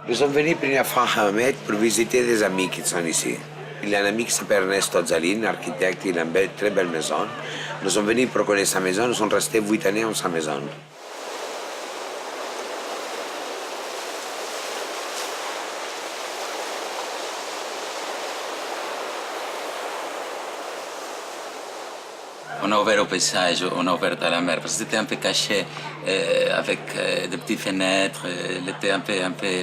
Nous sommes venus pour une fois à Hammamet pour visiter des amis qui sont ici. Il y a un ami qui s'appelle Ernesto Zalin, architecte, il a une très belle maison. Nous sommes venus pour connaître sa maison, nous sommes restés 8 années dans sa maison. On a ouvert au paysage, on a ouvert à la mer, parce que c'était un peu caché, avec des petites fenêtres, elle était un peu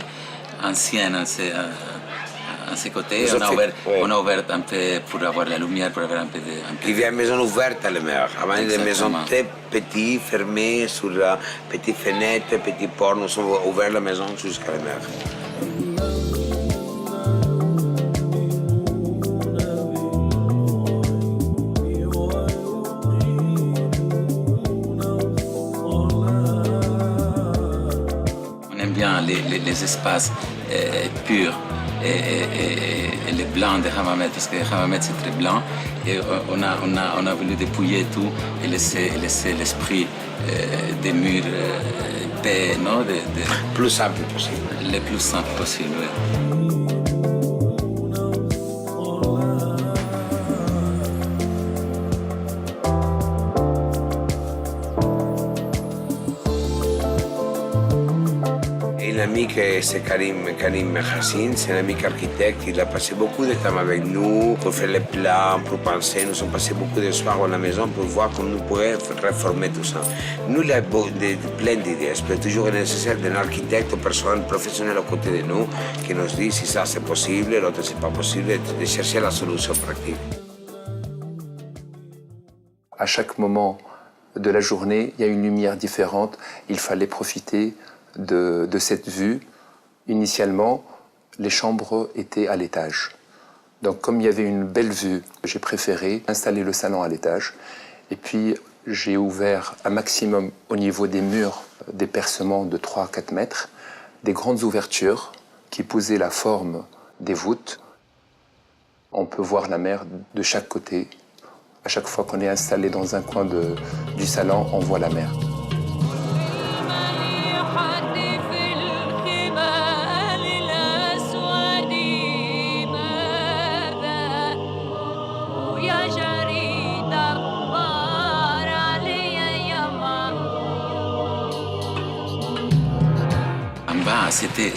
ancienne à ses côtés. On a ouvert un peu pour avoir la lumière, pour avoir un peu de... Il y a une maison ouverte à la mer, avant des maisons très petites, fermées, sur petites fenêtres, petits ports, nous avons ouvert la maison jusqu'à la mer. Les espaces purs et les blancs de Hammamet, parce que Hammamet c'est très blanc, et on a voulu dépouiller tout et laisser l'esprit des murs épais, non? Plus simple possible. Le plus simple possible, oui. Un ami c'est Karim Hassin, c'est un ami architecte, il a passé beaucoup de temps avec nous pour faire les plans, pour penser. Nous avons passé beaucoup de soirs à la maison pour voir comment nous pourrions réformer tout ça. Nous, il y a plein d'idées. C'est toujours nécessaire d'un architecte ou personne professionnelle à côté de nous qui nous dit si ça c'est possible, l'autre c'est pas possible, de chercher la solution pratique. À chaque moment de la journée, il y a une lumière différente. Il fallait profiter de cette vue. Initialement, les chambres étaient à l'étage. Donc comme il y avait une belle vue, j'ai préféré installer le salon à l'étage. Et puis j'ai ouvert un maximum au niveau des murs, des percements de 3 à 4 mètres, des grandes ouvertures qui épousaient la forme des voûtes. On peut voir la mer de chaque côté. À chaque fois qu'on est installé dans un coin du salon, on voit la mer.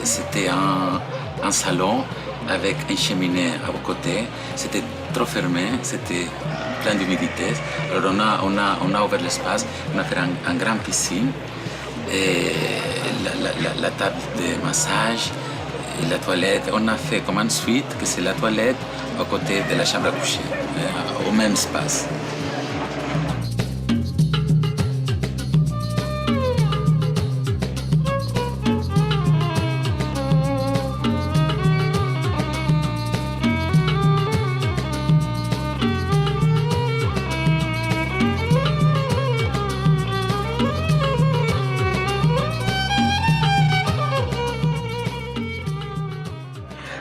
C'était un salon avec une cheminée à côté. C'était trop fermé, c'était plein d'humidité. Alors on a ouvert l'espace, on a fait un grand piscine, et la table de massage et la toilette. On a fait comme une suite, que c'est la toilette à côté de la chambre à coucher, au même espace.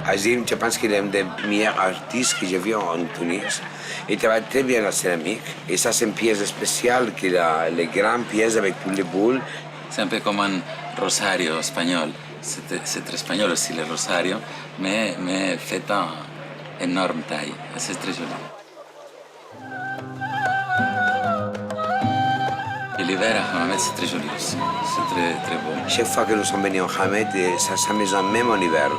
Azim, je pense qu'il est un des meilleurs artistes que j'ai vu en Tunis. Il travaille très bien la céramique. Et ça, c'est une pièce spéciale, qui a les grandes pièces avec toutes les boules. C'est un peu comme un rosario espagnol. C'est très espagnol aussi, le rosario, mais fait en énorme taille. C'est très joli. Et l'hiver à Hammamet, c'est très joli aussi. C'est très beau. Chaque fois que nous sommes venus à Hammamet, sa maison, même en hiver,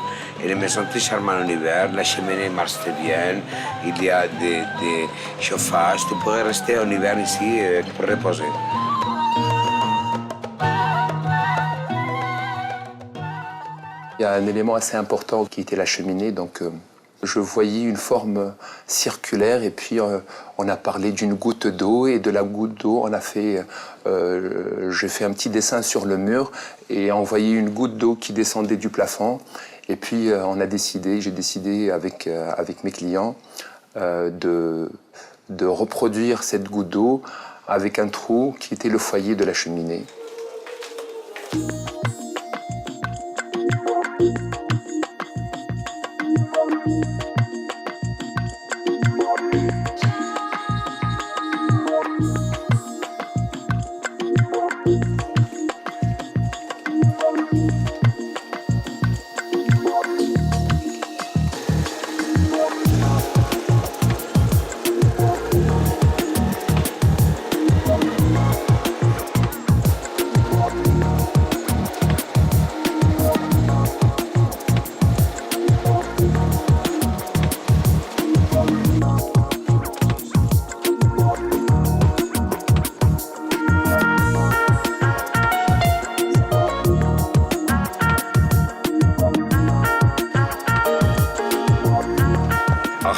elle est une maison très charmante en hiver. La cheminée marche très bien. Il y a des chauffages. Tu pourrais rester en hiver ici pour reposer. Il y a un élément assez important qui était la cheminée. Donc, je voyais une forme circulaire et puis on a parlé d'une goutte d'eau et de la goutte d'eau, j'ai fait un petit dessin sur le mur et on voyait une goutte d'eau qui descendait du plafond. Et puis j'ai décidé avec mes clients de reproduire cette goutte d'eau avec un trou qui était le foyer de la cheminée.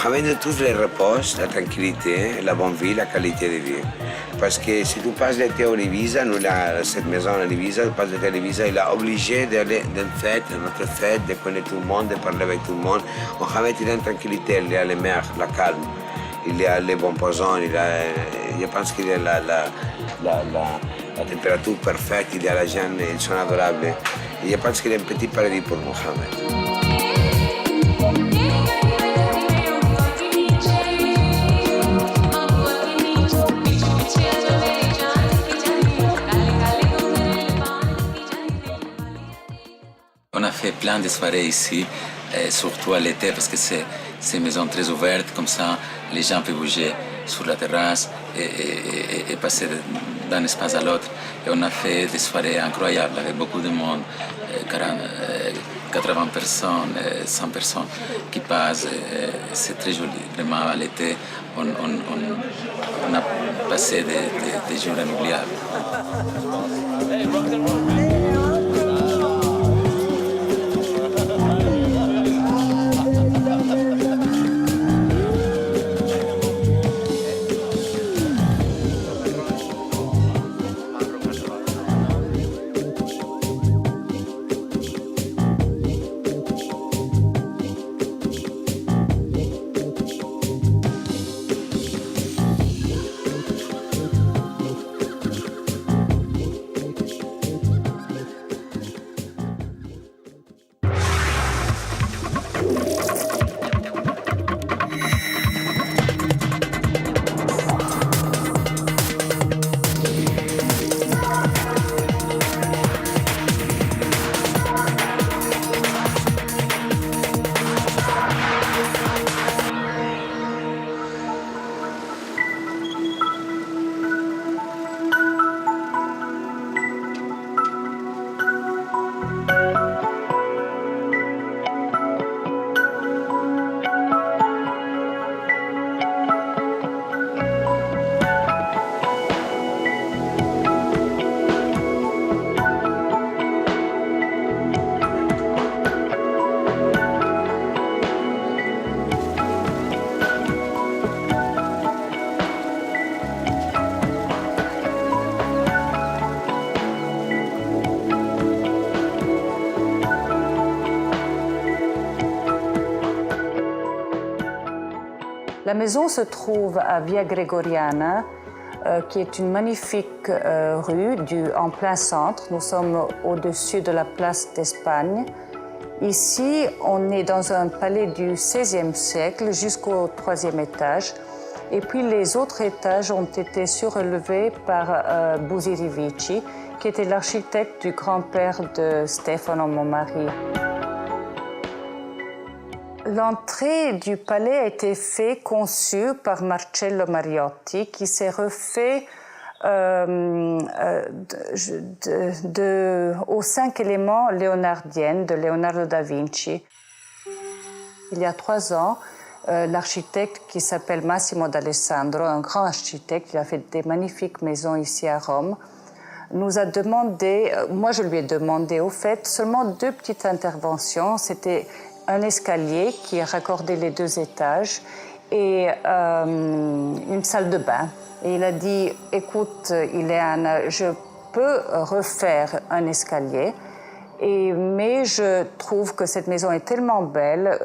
Mohamed trouve le repos, la tranquillité, la bonne vie, la qualité de vie. Parce que si tu passes l'été au Ibiza, nous, cette maison à Ibiza, tu passes l'été à Ibiza, il est obligé d'aller dans notre fête, de connaître tout le monde, de parler avec tout le monde. Mohamed, il a une tranquillité, il a les mers, la calme, il a les bons poisons, je pense qu'il a la température parfaite, il a la gente, ils sont adorables. Et je pense qu'il est un petit paradis pour Mohamed. On a fait plein de soirées ici, surtout à l'été, parce que c'est une maison très ouverte, comme ça les gens peuvent bouger sur la terrasse et passer d'un espace à l'autre. Et on a fait des soirées incroyables avec beaucoup de monde, 80 personnes, 100 personnes qui passent. C'est très joli. Vraiment, à l'été, on a passé des jours inoubliables. La maison se trouve à Via Gregoriana, qui est une magnifique rue en plein centre. Nous sommes au-dessus de la place d'Espagne. Ici, on est dans un palais du XVIe siècle jusqu'au 3e étage. Et puis les autres étages ont été surélevés par Busiri Vici, qui était l'architecte du grand-père de Stefano, mon mari. L'entrée du palais a été conçue par Marcello Mariotti, qui s'est refait aux 5 éléments léonardiennes de Leonardo da Vinci. Il y a 3 ans, l'architecte qui s'appelle Massimo d'Alessandro, un grand architecte, il a fait des magnifiques maisons ici à Rome, nous a demandé, moi je lui ai demandé au fait, seulement 2 petites interventions. C'était un escalier qui raccordait les 2 étages et une salle de bain. Et il a dit, écoute, Ileana, je peux refaire un escalier, mais je trouve que cette maison est tellement belle,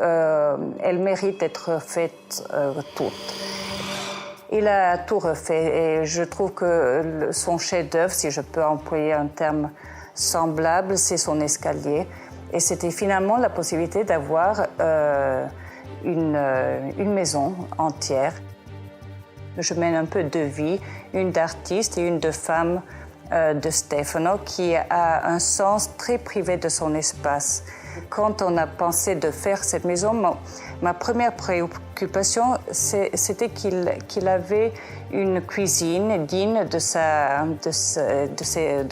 elle mérite d'être faite toute. Il a tout refait et je trouve que son chef-d'œuvre, si je peux employer un terme semblable, c'est son escalier. Et c'était finalement la possibilité d'avoir une maison entière. Je mène un peu de vie, une d'artiste et une de femme de Stefano, qui a un sens très privé de son espace. Quand on a pensé de faire cette maison, ma première préoccupation, c'était qu'il avait une cuisine digne de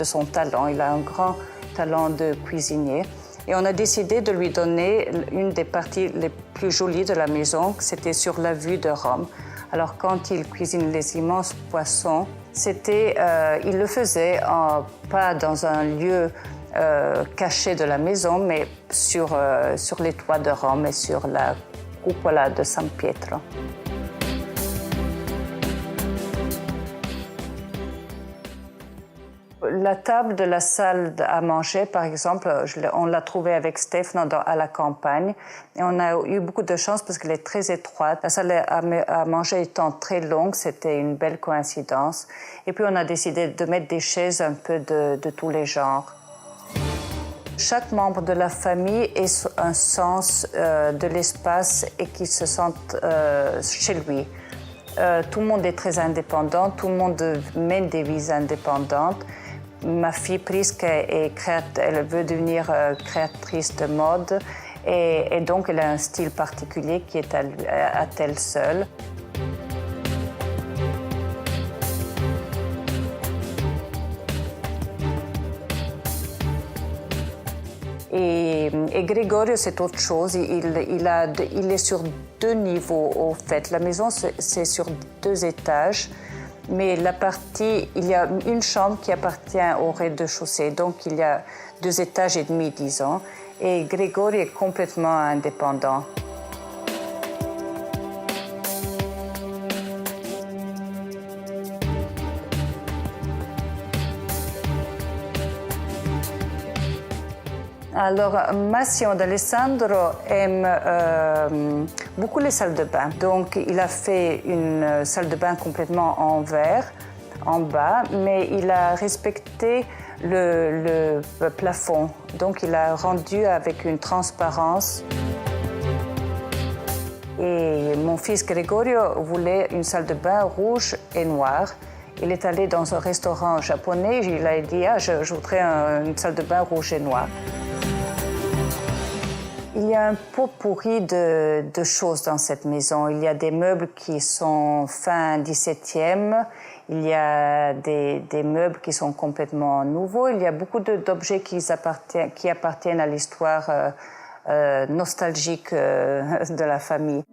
son talent. Il a un grand talent de cuisinier. Et on a décidé de lui donner une des parties les plus jolies de la maison, c'était sur la vue de Rome. Alors quand il cuisine les immenses poissons, il le faisait pas dans un lieu caché de la maison, mais sur les toits de Rome et sur la cupola de San Pietro. La table de la salle à manger, par exemple, on l'a trouvée avec Stefano à la campagne. Et on a eu beaucoup de chance parce qu'elle est très étroite. La salle à manger étant très longue, c'était une belle coïncidence. Et puis on a décidé de mettre des chaises un peu de tous les genres. Chaque membre de la famille a un sens de l'espace et qu'il se sente chez lui. Tout le monde est très indépendant, tout le monde mène des vies indépendantes. Ma fille Prisca elle veut devenir créatrice de mode et donc elle a un style particulier qui est à elle seule. Et Gregorio, c'est autre chose. Il est sur 2 niveaux, au fait. La maison, c'est sur 2 étages. Mais il y a une chambre qui appartient au rez-de-chaussée. Donc, il y a 2 étages et demi, disons. Et Gregorio est complètement indépendant. Alors, Massimo d'Alessandro aime beaucoup les salles de bain. Donc, il a fait une salle de bain complètement en verre, en bas, mais il a respecté le plafond. Donc, il a rendu avec une transparence. Et mon fils Gregorio voulait une salle de bain rouge et noire. Il est allé dans un restaurant japonais, il a dit « je voudrais une salle de bain rouge et noire ». Il y a un pot pourri de choses dans cette maison. Il y a des meubles qui sont fin 17e, il y a des meubles qui sont complètement nouveaux, il y a beaucoup d'objets qui appartiennent à l'histoire nostalgique de la famille.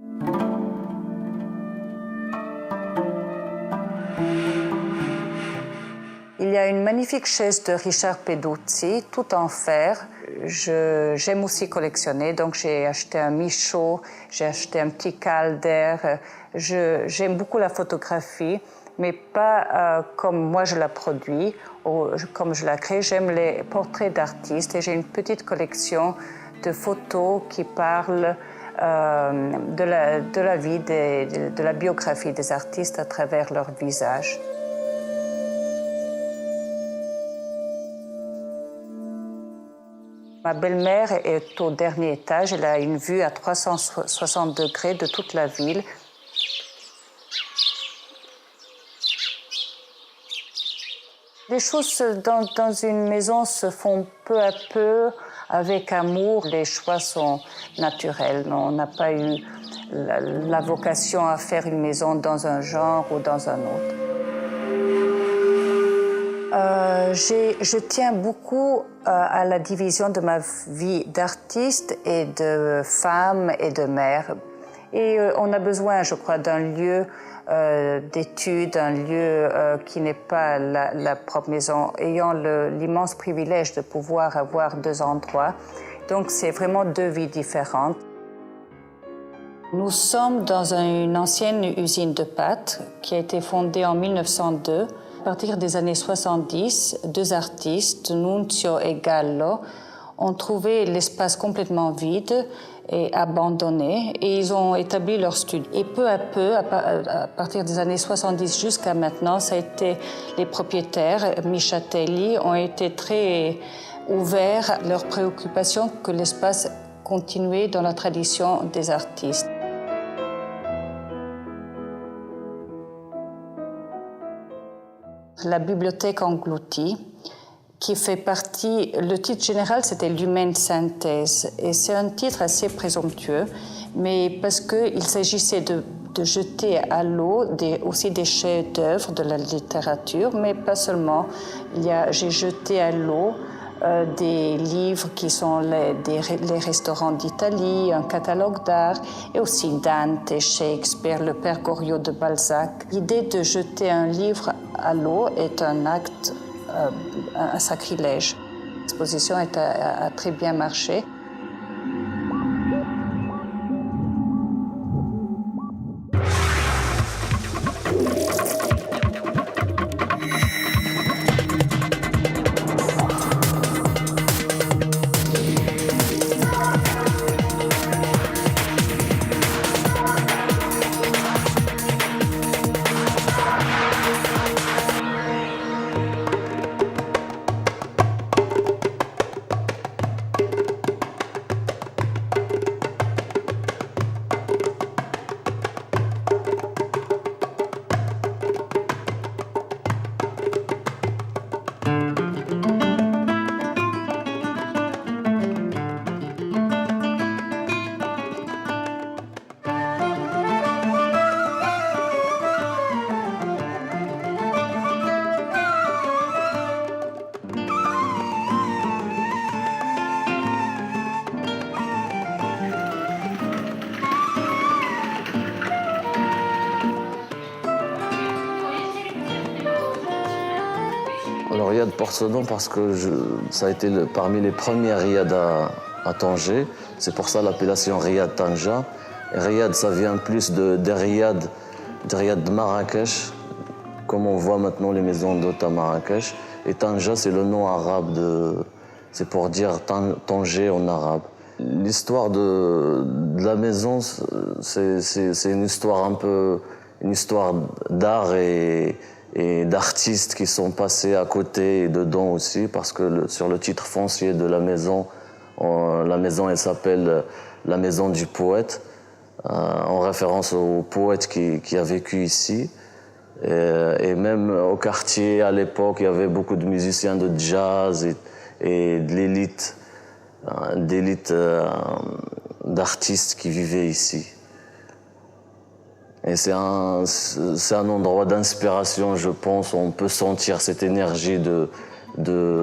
Il y a une magnifique chaise de Richard Peduzzi, tout en fer. J'aime aussi collectionner, donc j'ai acheté un Michaud, j'ai acheté un petit Calder. J'aime beaucoup la photographie, mais pas comme moi je la produis ou comme je la crée. J'aime les portraits d'artistes et j'ai une petite collection de photos qui parlent de la vie, de la biographie des artistes à travers leur visage. Ma belle-mère est au dernier étage, elle a une vue à 360 degrés de toute la ville. Les choses dans une maison se font peu à peu, avec amour. Les choix sont naturels. On n'a pas eu la vocation à faire une maison dans un genre ou dans un autre. Je tiens beaucoup à la division de ma vie d'artiste et de femme et de mère. Et on a besoin, je crois, d'un lieu d'études, un lieu qui n'est pas la propre maison, ayant l'immense privilège de pouvoir avoir 2 endroits. Donc c'est vraiment 2 vies différentes. Nous sommes dans une ancienne usine de pâtes qui a été fondée en 1902. À partir des années 70, 2 artistes, Nunzio et Gallo, ont trouvé l'espace complètement vide et abandonné et ils ont établi leur studio. Et peu à peu, à partir des années 70 jusqu'à maintenant, ça a été les propriétaires, Michatelli, ont été très ouverts à leur préoccupation que l'espace continuait dans la tradition des artistes. La bibliothèque engloutie, qui fait partie, le titre général c'était l'humaine synthèse, et c'est un titre assez présomptueux, mais parce qu'il s'agissait de jeter à l'eau aussi des chefs-d'œuvre de la littérature, mais pas seulement. J'ai jeté à l'eau des livres qui sont les restaurants d'Italie, un catalogue d'art, et aussi Dante, Shakespeare, le Père Goriot de Balzac. L'idée de jeter un livre à l'eau est un acte, un sacrilège. L'exposition a, très bien marché. Riyad porte ce nom parce que ça a été parmi les premiers Riyad à Tanger. C'est pour ça l'appellation Riyad Tanja. Et Riyad, ça vient plus des Riyad de Marrakech, comme on voit maintenant les maisons d'hôtes à Marrakech. Et Tanja, c'est le nom arabe c'est pour dire Tanger en arabe. L'histoire de la maison, c'est une histoire une histoire d'art et d'artistes qui sont passés à côté et dedans aussi, parce que sur le titre foncier de la maison elle s'appelle la maison du poète, en référence au poète qui a vécu ici. Et même au quartier, à l'époque, il y avait beaucoup de musiciens de jazz et de l'élite, d'artistes qui vivaient ici. Et c'est un endroit d'inspiration, je pense. On peut sentir cette énergie de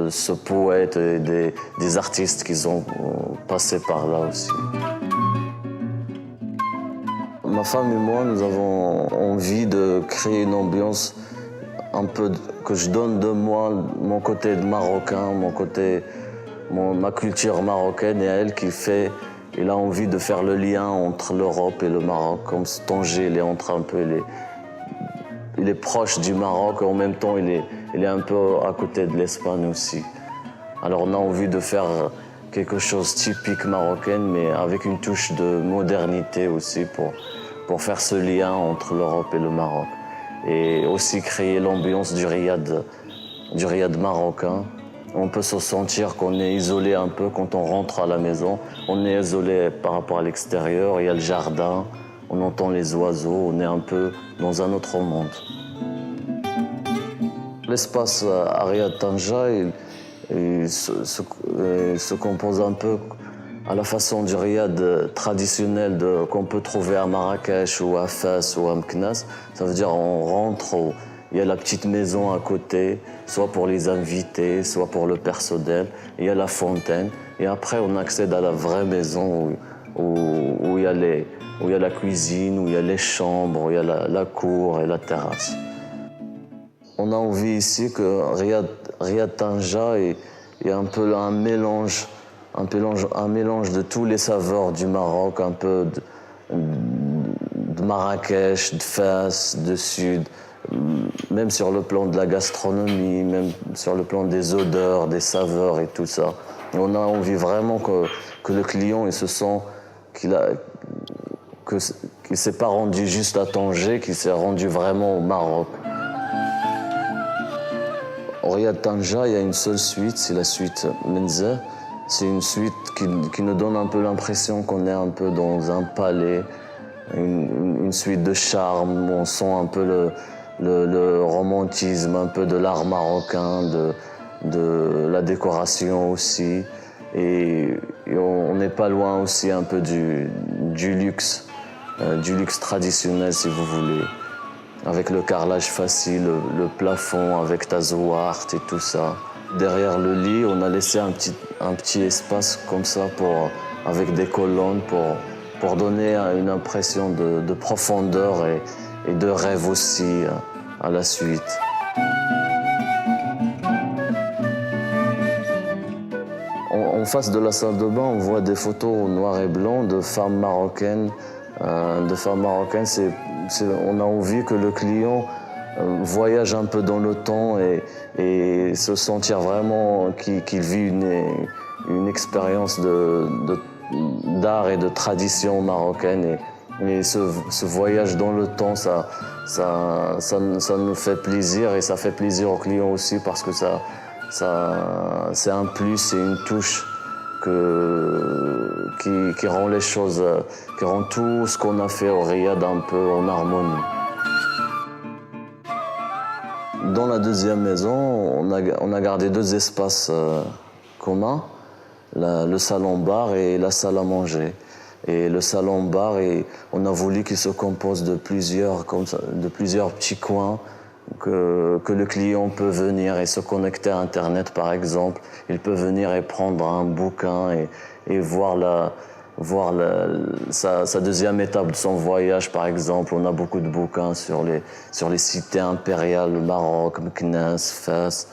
ce poète et des artistes qui ont passé par là aussi. Ma femme et moi, nous avons envie de créer une ambiance un peu que je donne de moi, mon côté marocain, ma culture marocaine, et elle il a envie de faire le lien entre l'Europe et le Maroc, comme Tanger, il est proche du Maroc et en même temps il est un peu à côté de l'Espagne aussi. Alors on a envie de faire quelque chose de typique marocain, mais avec une touche de modernité aussi pour faire ce lien entre l'Europe et le Maroc. Et aussi créer l'ambiance du Riyad marocain. On peut se sentir qu'on est isolé un peu quand on rentre à la maison. On est isolé par rapport à l'extérieur, il y a le jardin, on entend les oiseaux, on est un peu dans un autre monde. L'espace à Riyad Tanja, il se compose un peu à la façon du Riyad traditionnel qu'on peut trouver à Marrakech ou à Fès ou à Meknès. Ça veut dire on rentre, il y a la petite maison à côté, soit pour les invités, soit pour le personnel. Il y a la fontaine. Et après, on accède à la vraie maison où il y a la cuisine, où il y a les chambres, où il y a la cour et la terrasse. On a envie ici que Riyad Tanja est un peu un mélange de tous les saveurs du Maroc, un peu de Marrakech, de Fès, de Sud, même sur le plan de la gastronomie, même sur le plan des odeurs, des saveurs et tout ça. On a envie vraiment que le client il se sent qu'il ne s'est pas rendu juste à Tanger, qu'il s'est rendu vraiment au Maroc. Au Riyad Tanja, il y a une seule suite, c'est la suite Menzeh. C'est une suite qui nous donne un peu l'impression qu'on est un peu dans un palais, une suite de charme, où on sent un peu le romantisme, un peu de l'art marocain, de la décoration aussi. Et on n'est pas loin aussi un peu du luxe traditionnel si vous voulez. Avec le carrelage facile, le plafond avec Tazouart et tout ça. Derrière le lit, on a laissé un petit espace comme ça avec des colonnes pour donner une impression de profondeur et de rêve aussi à la suite. En face de la salle de bain, on voit des photos en noir et blanc de femmes marocaines. On a envie que le client voyage un peu dans le temps et se sentir vraiment qu'il vit une expérience d'art et de tradition marocaine. Et ce voyage dans le temps, ça nous fait plaisir et ça fait plaisir aux clients aussi parce que c'est un plus, c'est une touche qui rend les choses, qui rend tout ce qu'on a fait au Riyad un peu en harmonie. Dans la deuxième maison, on a gardé deux espaces communs, le salon-bar et la salle à manger. Et le salon-bar, on a voulu qu'il se compose de plusieurs petits coins que le client peut venir et se connecter à Internet, par exemple. Il peut venir et prendre un bouquin et voir sa deuxième étape de son voyage, par exemple. On a beaucoup de bouquins sur les cités impériales, le Maroc, Meknès, Fès.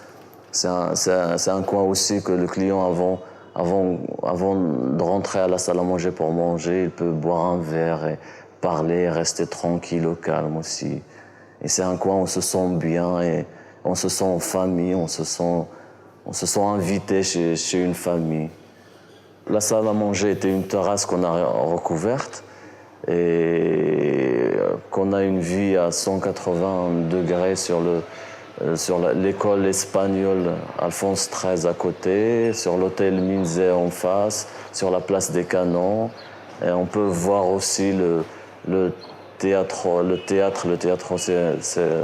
C'est un coin aussi que le client, avant de rentrer à la salle à manger pour manger, il peut boire un verre et parler, rester tranquille au calme aussi. Et c'est un coin où on se sent bien et on se sent en famille, on se sent invité chez une famille. La salle à manger était une terrasse qu'on a recouverte et qu'on a une vue à 180 degrés sur l'école espagnole Alphonse XIII à côté, sur l'hôtel Minzer en face, sur la place des Canons. Et on peut voir aussi le théâtre. Le théâtre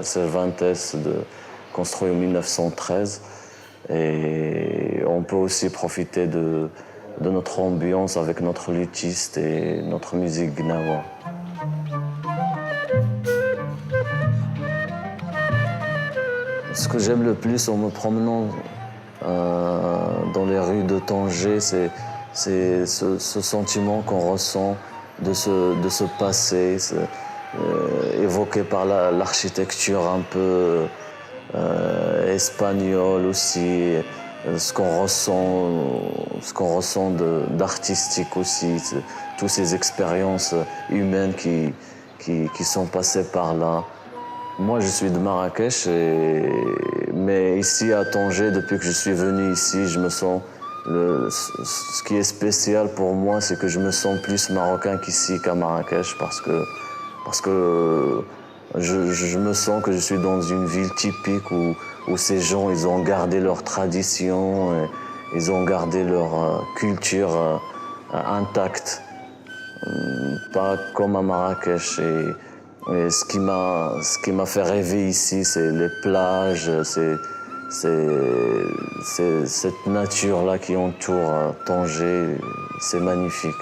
Cervantes, construit en 1913. Et on peut aussi profiter de notre ambiance avec notre luthiste et notre musique gnawa. Ce que j'aime le plus en me promenant dans les rues de Tanger, c'est ce sentiment qu'on ressent de ce passé, évoqué par l'architecture un peu espagnole aussi, ce qu'on ressent d'artistique aussi, toutes ces expériences humaines qui sont passées par là. Moi, je suis de Marrakech, mais ici à Tanger, depuis que je suis venu ici, je me sens. Ce qui est spécial pour moi, c'est que je me sens plus marocain qu'ici qu'à Marrakech, parce que je me sens que je suis dans une ville typique où ces gens, ils ont gardé leur tradition, ils ont gardé leur culture intacte, pas comme à Marrakech. Et ce qui m'a fait rêver ici, c'est les plages, c'est cette nature-là qui entoure Tanger, c'est magnifique.